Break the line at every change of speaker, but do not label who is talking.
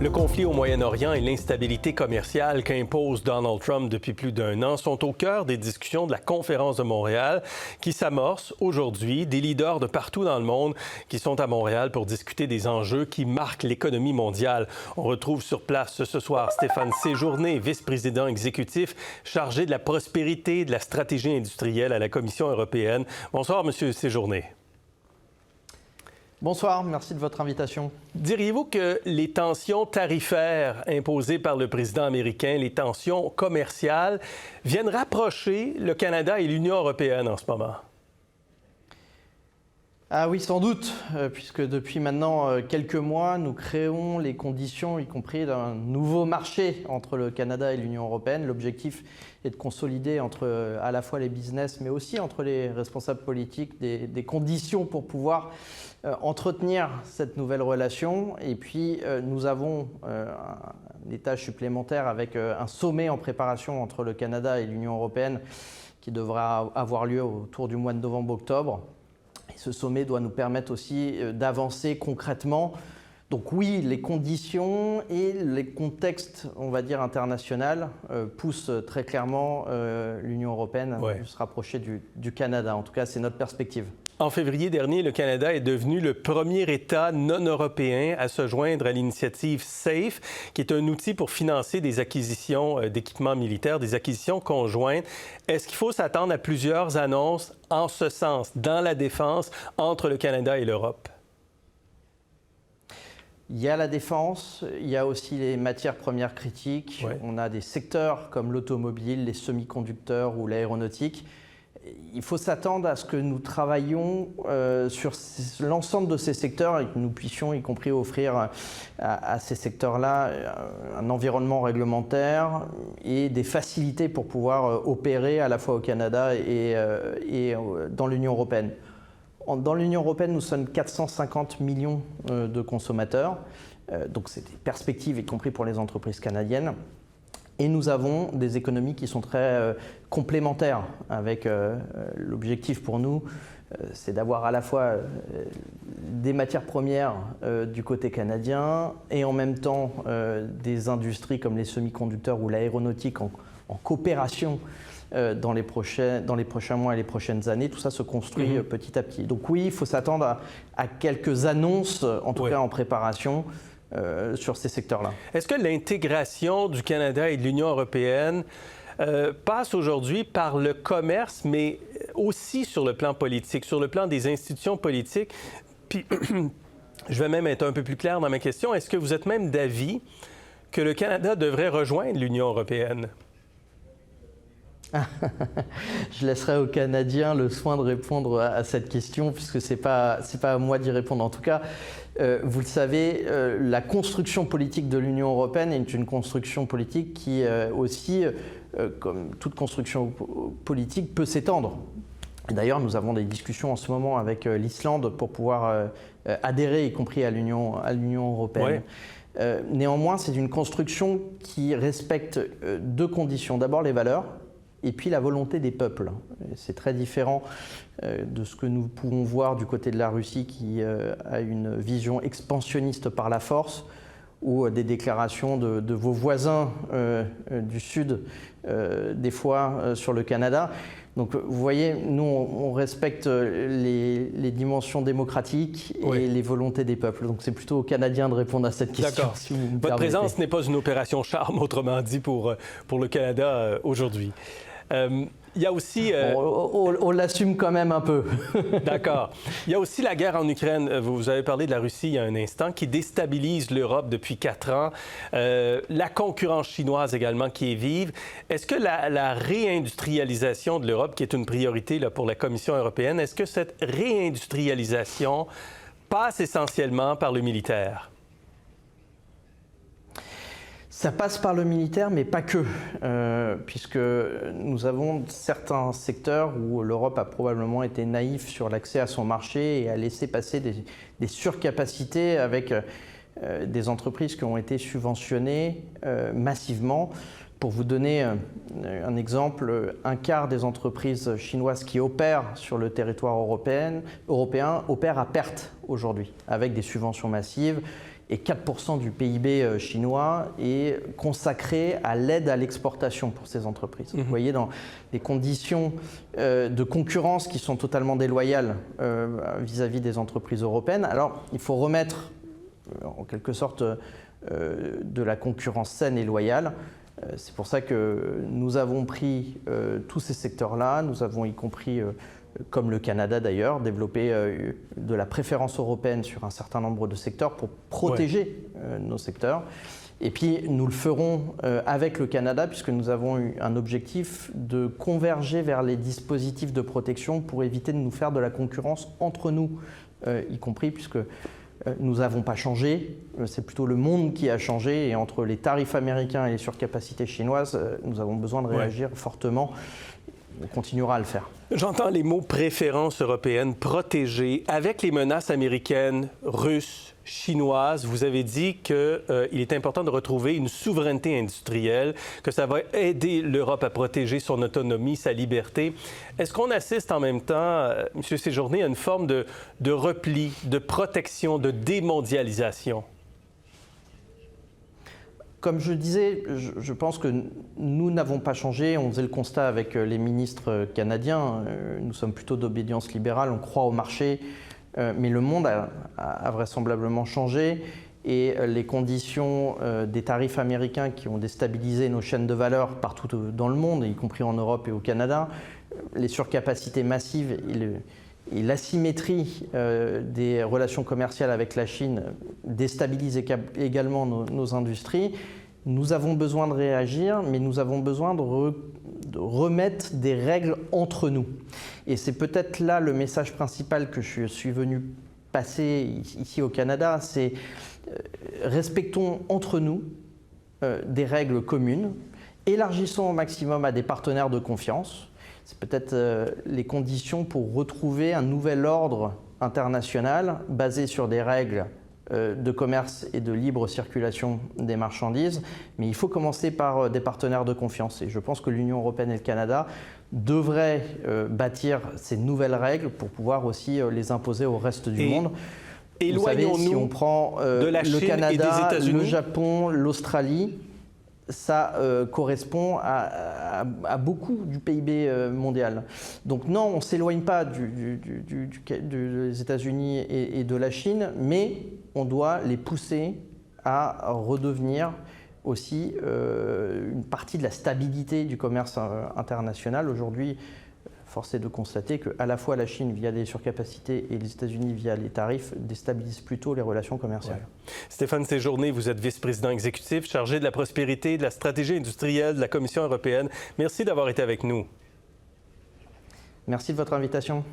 Le conflit au Moyen-Orient et l'instabilité commerciale qu'impose Donald Trump depuis plus d'un an sont au cœur des discussions de la conférence de Montréal qui s'amorce aujourd'hui. Des leaders de partout dans le monde qui sont à Montréal pour discuter des enjeux qui marquent l'économie mondiale. On retrouve sur place ce soir Stéphane Séjourné, vice-président exécutif chargé de la prospérité et de la stratégie industrielle à la Commission européenne. Bonsoir, Monsieur Séjourné.
Bonsoir, merci de votre invitation.
Diriez-vous que les tensions tarifaires imposées par le président américain, les tensions commerciales, viennent rapprocher le Canada et l'Union européenne en ce moment?
Ah oui, sans doute, puisque depuis maintenant quelques mois, nous créons les conditions, y compris d'un nouveau marché entre le Canada et l'Union européenne. L'objectif est de consolider entre à la fois les business, mais aussi entre les responsables politiques, des conditions pour pouvoir entretenir cette nouvelle relation. Et puis, nous avons des tâches supplémentaires avec un sommet en préparation entre le Canada et l'Union européenne qui devra avoir lieu autour du mois de novembre-octobre. Et ce sommet doit nous permettre aussi d'avancer concrètement. Donc oui, les conditions et les contextes, on va dire, international poussent très clairement l'Union européenne à se rapprocher du Canada. En tout cas, c'est notre perspective.
En février dernier, le Canada est devenu le premier État non-européen à se joindre à l'initiative SAFE, qui est un outil pour financer des acquisitions d'équipements militaires, des acquisitions conjointes. Est-ce qu'il faut s'attendre à plusieurs annonces en ce sens, dans la défense, entre le Canada et l'Europe?
Il y a la défense, il y a aussi les matières premières critiques. On a des secteurs comme l'automobile, les semi-conducteurs ou l'aéronautique. Il faut s'attendre à ce que nous travaillions sur l'ensemble de ces secteurs et que nous puissions, y compris, offrir à ces secteurs-là un environnement réglementaire et des facilités pour pouvoir opérer à la fois au Canada et dans l'Union européenne. Dans l'Union européenne, nous sommes 450 millions de consommateurs, donc c'est des perspectives, y compris pour les entreprises canadiennes. Et nous avons des économies qui sont très complémentaires avec l'objectif pour nous, c'est d'avoir à la fois des matières premières du côté canadien et en même temps des industries comme les semi-conducteurs ou l'aéronautique en coopération dans les prochains mois et les prochaines années. Tout ça se construit petit à petit. Donc oui, il faut s'attendre à quelques annonces, en tout cas en préparation, sur ces secteurs-là.
Est-ce que l'intégration du Canada et de l'Union européenne passe aujourd'hui par le commerce, mais aussi sur le plan politique, sur le plan des institutions politiques? Puis, je vais même être un peu plus clair dans ma question. Est-ce que vous êtes même d'avis que le Canada devrait rejoindre l'Union européenne?
Je laisserai aux Canadiens le soin de répondre à cette question, puisque ce n'est pas à moi d'y répondre. En tout cas, vous le savez, la construction politique de l'Union européenne est une construction politique qui aussi, comme toute construction politique, peut s'étendre. D'ailleurs, nous avons des discussions en ce moment avec l'Islande pour pouvoir adhérer, y compris à l'Union européenne. Néanmoins, c'est une construction qui respecte deux conditions. D'abord, les valeurs, et puis la volonté des peuples. C'est très différent de ce que nous pouvons voir du côté de la Russie qui a une vision expansionniste par la force ou des déclarations de vos voisins du Sud, des fois sur le Canada. Donc vous voyez, nous on respecte les dimensions démocratiques et les volontés des peuples. Donc c'est plutôt aux Canadiens de répondre à cette question.
D'accord.
Si vous me
Votre
permettez.
présence n'est pas une opération charme, autrement dit, pour le Canada aujourd'hui. Il y a aussi...
On l'assume quand même un peu.
D'accord. Il y a aussi la guerre en Ukraine. Vous avez parlé de la Russie il y a un instant, qui déstabilise l'Europe depuis 4 ans. La concurrence chinoise également qui est vive. Est-ce que la réindustrialisation de l'Europe, qui est une priorité là, pour la Commission européenne, est-ce que cette réindustrialisation passe essentiellement par le militaire?
Ça passe par le militaire, mais pas que, puisque nous avons certains secteurs où l'Europe a probablement été naïve sur l'accès à son marché et a laissé passer des surcapacités avec des entreprises qui ont été subventionnées massivement. Pour vous donner un exemple, un quart des entreprises chinoises qui opèrent sur le territoire européen opèrent à perte aujourd'hui, avec des subventions massives. et 4% du PIB chinois est consacré à l'aide à l'exportation pour ces entreprises. Vous voyez, dans des conditions de concurrence qui sont totalement déloyales vis-à-vis des entreprises européennes, alors il faut remettre en quelque sorte de la concurrence saine et loyale. C'est pour ça que nous avons pris tous ces secteurs-là, nous avons y compris comme le Canada d'ailleurs, développer de la préférence européenne sur un certain nombre de secteurs pour protéger nos secteurs. Et puis nous le ferons avec le Canada puisque nous avons eu un objectif de converger vers les dispositifs de protection pour éviter de nous faire de la concurrence entre nous, y compris puisque nous n'avons pas changé, c'est plutôt le monde qui a changé et entre les tarifs américains et les surcapacités chinoises, nous avons besoin de réagir fortement. On continuera à le faire.
J'entends les mots préférence européenne, protégée. Avec les menaces américaines, russes, chinoises, vous avez dit qu'il est important de retrouver une souveraineté industrielle, que ça va aider l'Europe à protéger son autonomie, sa liberté. Est-ce qu'on assiste en même temps, M. Séjourné, à une forme de repli, de protection, de démondialisation?
Comme je disais, je pense que nous n'avons pas changé. On faisait le constat avec les ministres canadiens. Nous sommes plutôt d'obédience libérale, on croit au marché. Mais le monde a vraisemblablement changé et les conditions des tarifs américains qui ont déstabilisé nos chaînes de valeur partout dans le monde, y compris en Europe et au Canada, les surcapacités massives et l'asymétrie des relations commerciales avec la Chine déstabilise également nos industries. Nous avons besoin de réagir, mais nous avons besoin de remettre des règles entre nous. Et c'est peut-être là le message principal que je suis venu passer ici au Canada, c'est respectons entre nous des règles communes, élargissons au maximum à des partenaires de confiance. C'est peut-être les conditions pour retrouver un nouvel ordre international basé sur des règles de commerce et de libre circulation des marchandises. Mais il faut commencer par des partenaires de confiance. Et je pense que l'Union européenne et le Canada devraient bâtir ces nouvelles règles pour pouvoir aussi les imposer au reste du monde. Vous savez, si on prend
de la Chine
le Canada,
et des
le Japon, l'Australie, ça correspond à beaucoup du PIB mondial. Donc non, on ne s'éloigne pas des États-Unis et de la Chine, mais on doit les pousser à redevenir aussi une partie de la stabilité du commerce international. Aujourd'hui, force est de constater qu'à la fois la Chine, via les surcapacités, et les États-Unis, via les tarifs, déstabilisent plutôt les relations commerciales.
Ouais. Stéphane Séjourné, vous êtes vice-président exécutif chargé de la prospérité, de la stratégie industrielle de la Commission européenne. Merci d'avoir été avec nous.
Merci de votre invitation.